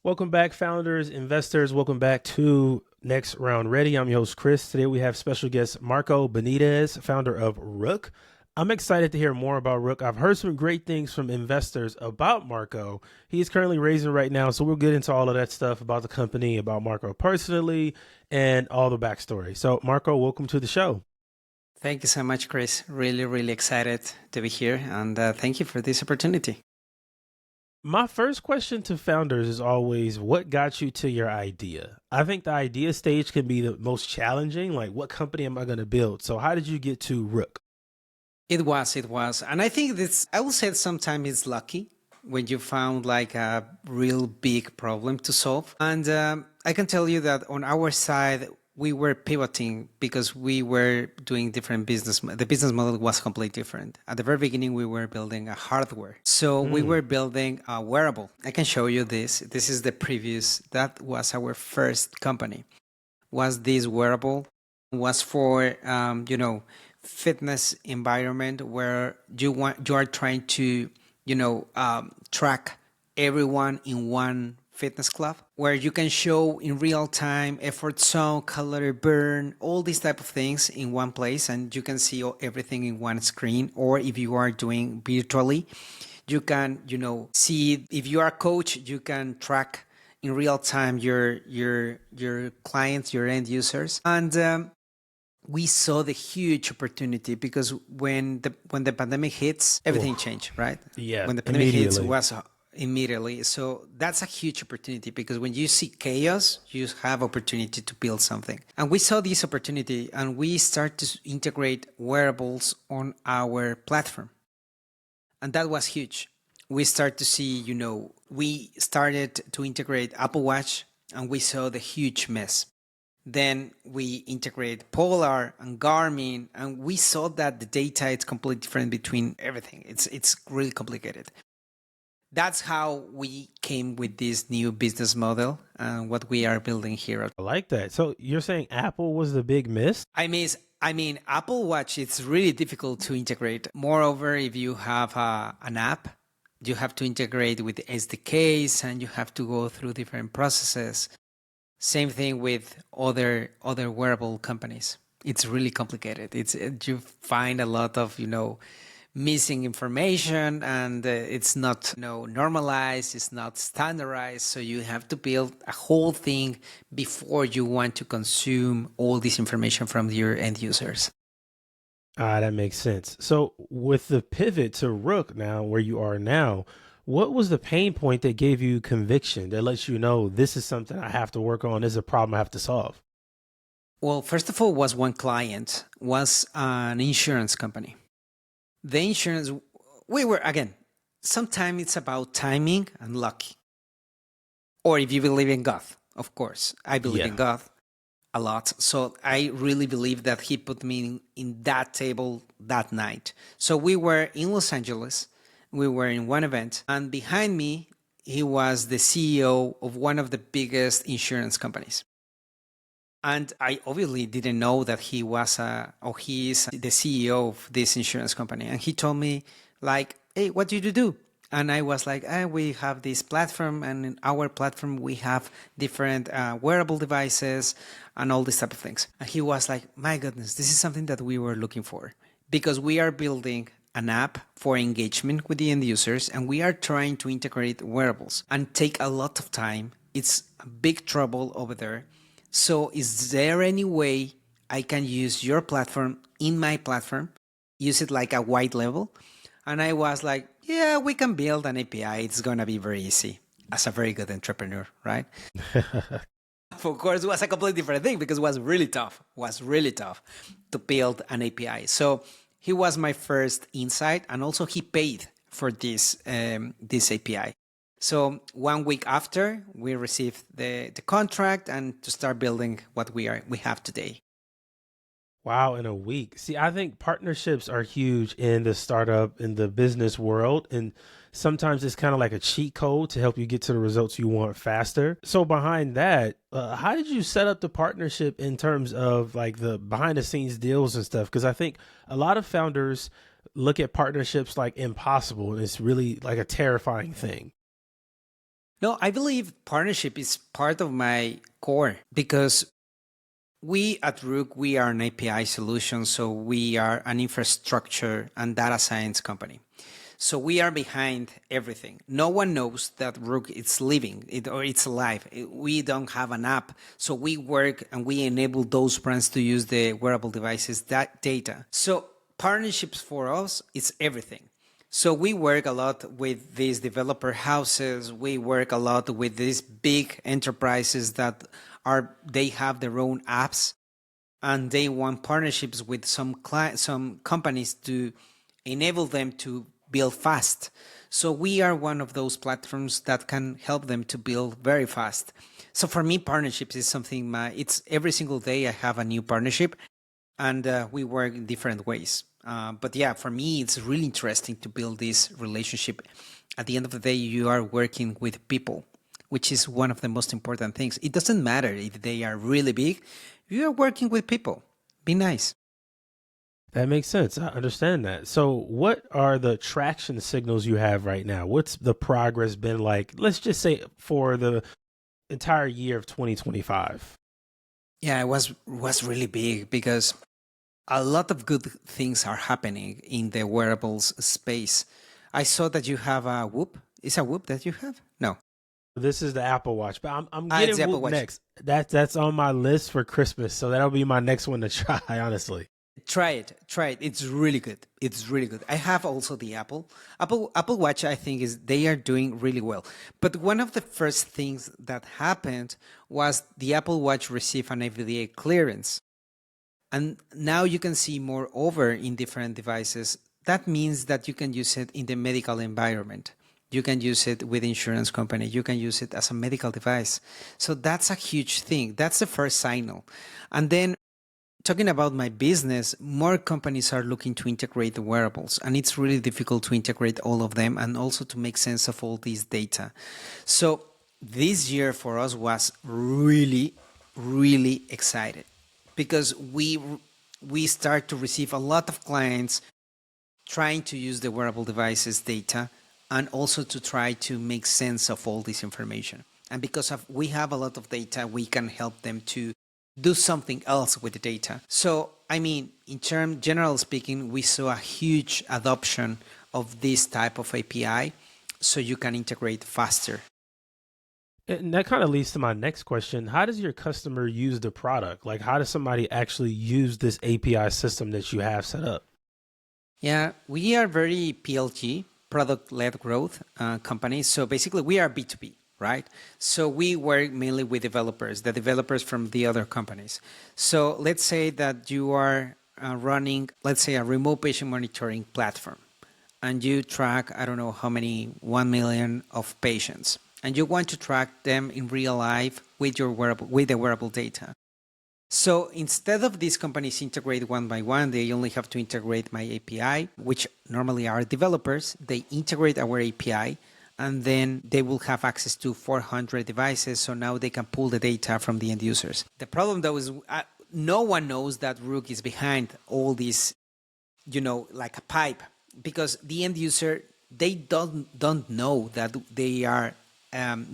Welcome back, founders, investors. Welcome back to Next Round Ready. I'm your host, Chris. Today we have special guest Marco Benitez, founder of Rook. I'm excited to hear more about Rook. I've heard some great things from investors about Marco. He's currently raising right now, so we'll get into all of that stuff about the company, about Marco personally, and all the backstory. So, Marco, welcome to the show. Thank you so much, Chris. Really excited to be here, and thank you for this opportunity. My first question to founders is always, what got you to your idea? I think the idea stage can be the most challenging. Like, what company am I going to build? So how did you get to Rook? It was. And I think I will say sometimes it's lucky when you found like a real big problem to solve. And I can tell you that on our side, we were pivoting because we were doing different business. The business model was completely different. At the very beginning, we were building a hardware. So we were building a wearable. I can show you this. This is the previous. That was our first company. Was this wearable? Was for fitness environment where you are trying to track everyone in one fitness club, where you can show in real time effort zone, calorie burn, all these type of things in one place, and you can see everything in one screen. Or if you are doing virtually, you can see, if you are a coach, you can track in real time your clients, your end users. And we saw the huge opportunity because when the pandemic hits, everything changed, right? Yeah, When the pandemic hits, was immediately. So that's a huge opportunity because when you see chaos, you have opportunity to build something. And we saw this opportunity and we start to integrate wearables on our platform. And that was huge. We start to see, we started to integrate Apple Watch and we saw the huge mess. Then we integrate Polar and Garmin, and we saw that the data is completely different between everything. It's really complicated. That's how we came with this new business model and what we are building here. I like that. So you're saying Apple was the big miss? I mean, Apple Watch, it's really difficult to integrate. Moreover, if you have an app, you have to integrate with the SDKs and you have to go through different processes. Same thing with other wearable companies. It's really complicated. You find a lot of missing information, and it's not normalized. It's not standardized. So you have to build a whole thing before you want to consume all this information from your end users. That makes sense. So with the pivot to Rook now, where you are now, what was the pain point that gave you conviction that lets you know this is something I have to work on, this is a problem I have to solve? Well, first of all, was one client, was an insurance company. The insurance, sometimes it's about timing and luck. Or if you believe in God, of course. I believe in God a lot. So I really believe that he put me in that table that night. So we were in Los Angeles. We were in one event, and behind me, he was the CEO of one of the biggest insurance companies. And I obviously didn't know that he is the CEO of this insurance company. And he told me, like, hey, what did you do? And I was like, we have this platform, and in our platform, we have different wearable devices and all these type of things. And he was like, my goodness, this is something that we were looking for because we are building an app for engagement with the end users, and we are trying to integrate wearables and take a lot of time. It's a big trouble over there. So is there any way I can use your platform in my platform, use it like a white level? And I was like, yeah, we can build an API. It's going to be very easy as a very good entrepreneur, right? Of course, it was a completely different thing because it was really tough to build an API. So he was my first insight, and also he paid for this API. So 1 week after, we received the contract and to start building what we have today. Wow, in a week. See, I think partnerships are huge in the startup, in the business world. And sometimes it's kind of like a cheat code to help you get to the results you want faster. So behind that, how did you set up the partnership in terms of like the behind the scenes deals and stuff? Because I think a lot of founders look at partnerships like impossible, and it's really like a terrifying thing. No, I believe partnership is part of my core because we at Rook, we are an API solution. So we are an infrastructure and data science company. So we are behind everything. No one knows that Rook is living or it's alive. We don't have an app. So we work and we enable those brands to use the wearable devices, that data. So partnerships for us, it's everything. So we work a lot with these developer houses. We work a lot with these big enterprises that they have their own apps and they want partnerships with some companies to enable them to build fast. So we are one of those platforms that can help them to build very fast. So for me, partnerships is something it's every single day I have a new partnership and we work in different ways. But yeah, for me, it's really interesting to build this relationship. At the end of the day, you are working with people, which is one of the most important things. It doesn't matter if they are really big. You are working with people. Be nice. That makes sense. I understand that. So, what are the traction signals you have right now? What's the progress been like? Let's just say for the entire year of 2025. Yeah, it was really big because a lot of good things are happening in the wearables space. I saw that you have a Whoop. Is a Whoop that you have? No. This is the Apple Watch, but I'm It's getting the Apple Whoop Watch. next. That's on my list for Christmas, so that'll be my next one to try. Honestly, Try it. Try it. It's really good. It's really good. I have also the Apple Watch. I think is they are doing really well. But one of the first things that happened was the Apple Watch received an FDA clearance. And now you can see more over in different devices. That means that you can use it in the medical environment. You can use it with insurance company. You can use it as a medical device. So that's a huge thing. That's the first signal. And then talking about my business, more companies are looking to integrate the wearables, and it's really difficult to integrate all of them and also to make sense of all these data. So this year for us was really, really excited because we start to receive a lot of clients trying to use the wearable devices data and also to try to make sense of all this information. And because we have a lot of data, we can help them to do something else with the data. So, I mean, general speaking, we saw a huge adoption of this type of API so you can integrate faster. and that kind of leads to my next question: how does your customer use the product? Like, how does somebody actually use this API system that you have set up? Yeah, we are very PLG, product-led growth company. So basically, we are B2B, right? So we work mainly with developers, the developers from the other companies. So let's say that you are running, let's say, a remote patient monitoring platform, and you track, I don't know how many, 1 million of patients, and you want to track them in real life with your wearable, with the wearable data. So instead of these companies integrate one by one, they only have to integrate my API, which normally are developers. They integrate our API and then they will have access to 400 devices. So now they can pull the data from the end users. The problem though is no one knows that Rook is behind all this, like a pipe, because the end user, they don't know that they are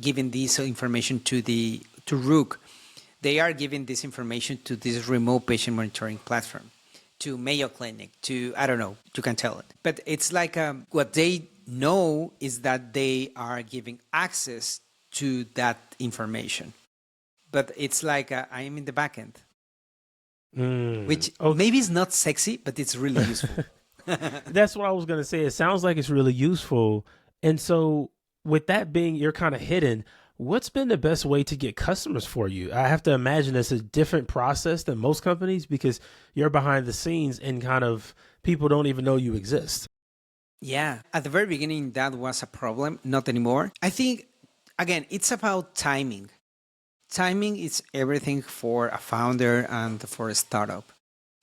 giving this information to Rook. They are giving this information to this remote patient monitoring platform, to Mayo Clinic, to, I don't know, you can tell it. But it's like what they know is that they are giving access to that information. But it's like I am in the backend, which Okay. maybe is not sexy, but it's really useful. That's what I was gonna say. It sounds like it's really useful. And so, with that being you're kind of hidden, what's been the best way to get customers for you? I have to imagine it's a different process than most companies because you're behind the scenes and kind of people don't even know you exist. Yeah, at the very beginning, that was a problem, not anymore. I think, again, it's about timing. Timing is everything for a founder and for a startup.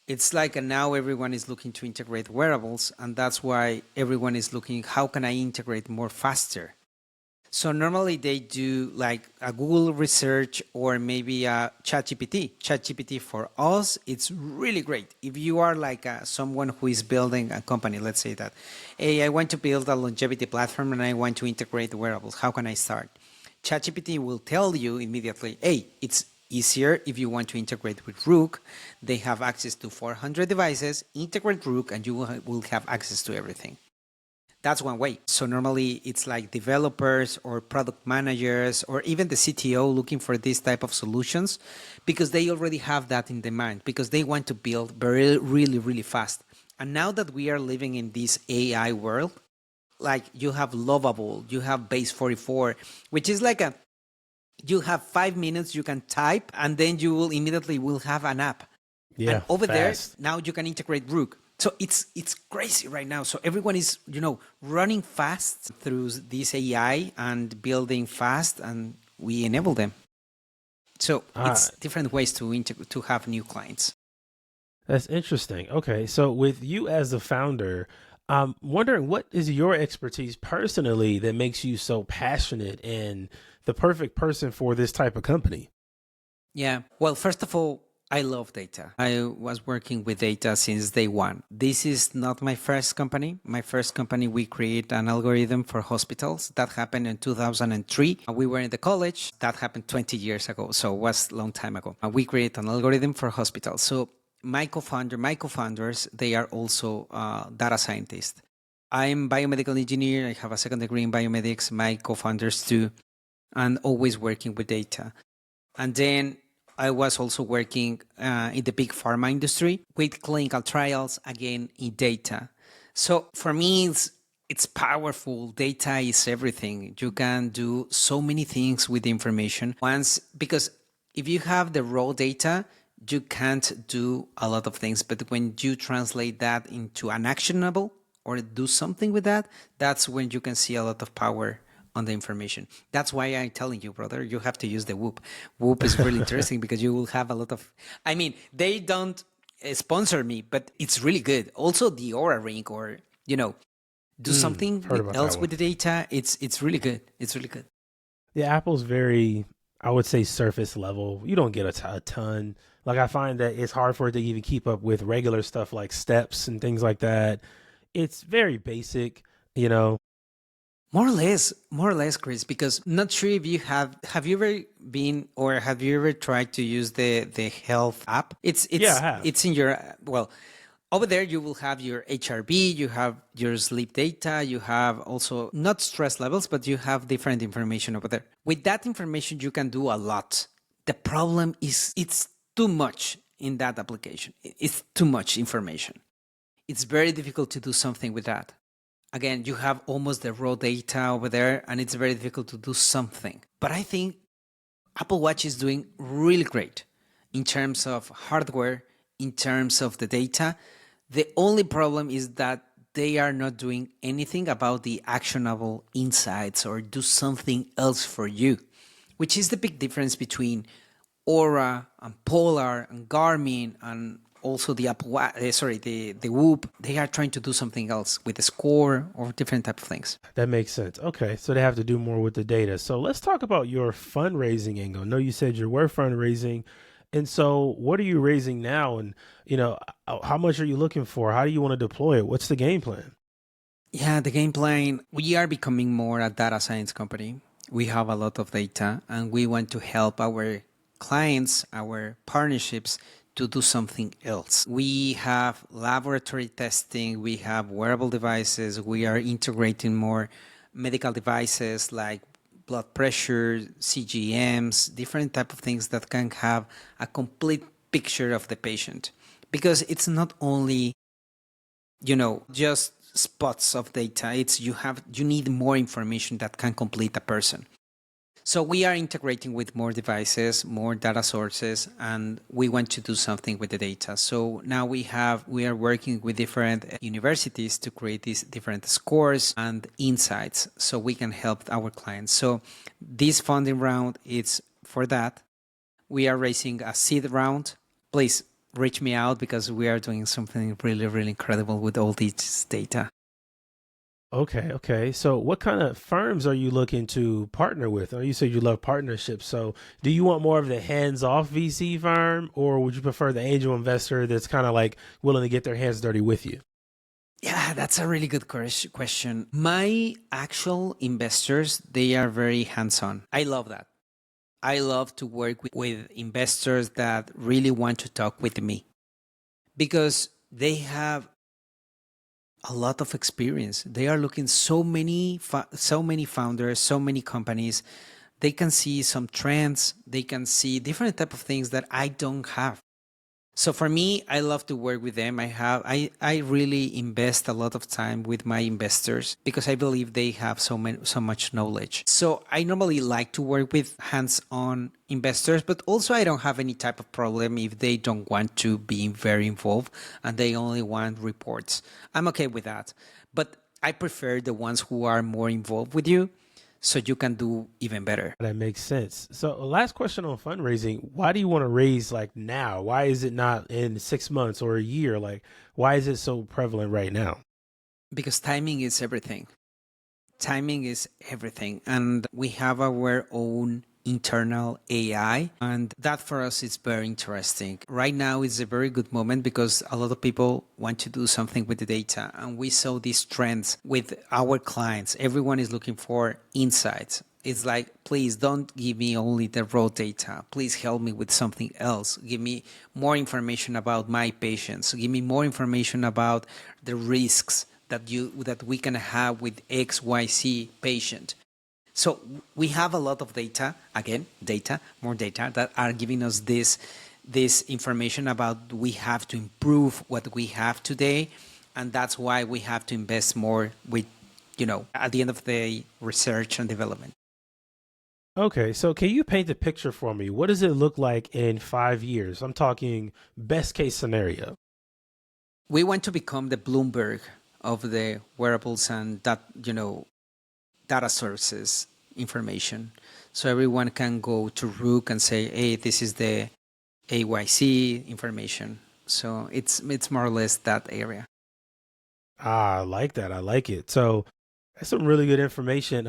It's like now everyone is looking to integrate wearables, and that's why everyone is looking how can I integrate more faster. So normally they do like a Google research or maybe a ChatGPT. ChatGPT for us, it's really great. If you are like someone who is building a company, let's say that, hey, I want to build a longevity platform and I want to integrate wearables. How can I start? ChatGPT will tell you immediately, hey, it's easier if you want to integrate with Rook. They have access to 400 devices, integrate Rook, and you will have access to everything. That's one way. So normally it's like developers or product managers or even the CTO looking for this type of solutions because they already have that in their mind because they want to build really fast. And now that we are living in this AI world, like you have Lovable, you have Base 44, which is like you have 5 minutes you can type and then you will immediately will have an app. Yeah, and over fast. there, now you can integrate Rook. So it's crazy right now. So everyone is, running fast through this AI and building fast, and we enable them. So it's different ways to have new clients. That's interesting. Okay, so with you as the founder, I'm wondering what is your expertise personally that makes you so passionate and the perfect person for this type of company? Yeah. Well, first of all, I love data. I was working with data since day one. This is not my first company. My first company, we create an algorithm for hospitals. That happened in 2003. We were in the college. That happened 20 years ago. So it was a long time ago. We create an algorithm for hospitals. So my co-founders, they are also data scientists. I'm biomedical engineer. I have a second degree in biomedics. My co-founders too, and always working with data. And then I was also working in the big pharma industry with clinical trials, again, in data. So for me, it's powerful. Data is everything. You can do so many things with the information because if you have the raw data, you can't do a lot of things. But when you translate that into an actionable or do something with that, that's when you can see a lot of power on the information. That's why I'm telling you, brother, you have to use the Whoop. Whoop is really interesting because you will have a lot of, they don't sponsor me, but it's really good. Also the Aura Ring or, do something else with the data. It's really good. It's really good. Yeah, Apple's very, I would say, surface level. You don't get a ton. Like I find that it's hard for it to even keep up with regular stuff like steps and things like that. It's very basic, More or less, Chris, because not sure if you have you ever been or have you ever tried to use the health app? Yeah, I have. It's in your, over there you will have your HRV, you have your sleep data, you have also not stress levels, but you have different information over there. With that information, you can do a lot. The problem is it's too much in that application. It's too much information. It's very difficult to do something with that. Again, you have almost the raw data over there, and it's very difficult to do something. But I think Apple Watch is doing really great in terms of hardware, in terms of the data. The only problem is that they are not doing anything about the actionable insights or do something else for you, which is the big difference between Aura and Polar and Garmin and also the Apple Watch, the Whoop. They are trying to do something else with the score or different type of things. That makes sense. Okay, so they have to do more with the data. So let's talk about your fundraising angle. I know you said you were fundraising. And so what are you raising now? And, how much are you looking for? How do you want to deploy it? What's the game plan? Yeah, the game plan, we are becoming more a data science company. We have a lot of data and we want to help our clients, our partnerships to do something else. We have laboratory testing, we have wearable devices, we are integrating more medical devices like blood pressure, CGMs, different type of things that can have a complete picture of the patient. Because it's not only, just spots of data, you need more information that can complete a person. So we are integrating with more devices, more data sources, and we want to do something with the data. So now we are working with different universities to create these different scores and insights so we can help our clients. So this funding round is for that. We are raising a seed round. Please reach me out because we are doing something really, really incredible with all this data. Okay. So what kind of firms are you looking to partner with? You said you love partnerships. So do you want more of the hands-off VC firm, or would you prefer the angel investor that's kind of like willing to get their hands dirty with you? Yeah, that's a really good question. My actual investors, they are very hands-on. I love that. I love to work with investors that really want to talk with me because they have a lot of experience. They are looking so many founders, so many companies. They can see some trends. They can see different type of things that I don't have. So for me, I love to work with them. I really invest a lot of time with my investors because I believe they have so much knowledge. So I normally like to work with hands-on investors, but also I don't have any type of problem if they don't want to be very involved and they only want reports. I'm okay with that. But I prefer the ones who are more involved with you so you can do even better. That makes sense. So, last question on fundraising. Why do you want to raise like now? Why is it not in 6 months or a year? Like, why is it so prevalent right now? Because timing is everything. Timing is everything. And we have our own internal AI. And that for us is very interesting. Right now is a very good moment because a lot of people want to do something with the data. And we saw these trends with our clients. Everyone is looking for insights. It's like, please don't give me only the raw data. Please help me with something else. Give me more information about my patients. Give me more information about the risks that we can have with XYZ patient. So we have a lot of data, again, more data that are giving us this information about we have to improve what we have today, and that's why we have to invest more with, at the end of the day, research and development. Okay, so can you paint the picture for me? What does it look like in 5 years? I'm talking best case scenario. We want to become the Bloomberg of the wearables and that, data sources information. So everyone can go to Rook and say, hey, this is the AYC information. So it's more or less that area. Ah, I like that. I like it. So that's some really good information.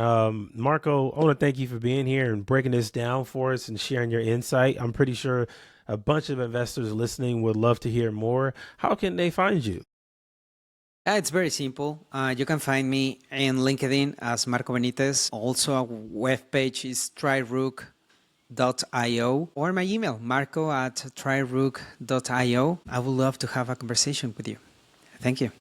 Marco, I want to thank you for being here and breaking this down for us and sharing your insight. I'm pretty sure a bunch of investors listening would love to hear more. How can they find you? It's very simple. You can find me in LinkedIn as Marco Benitez. Also, our webpage is tryrook.io or my email, marco@tryrook.io. I would love to have a conversation with you. Thank you.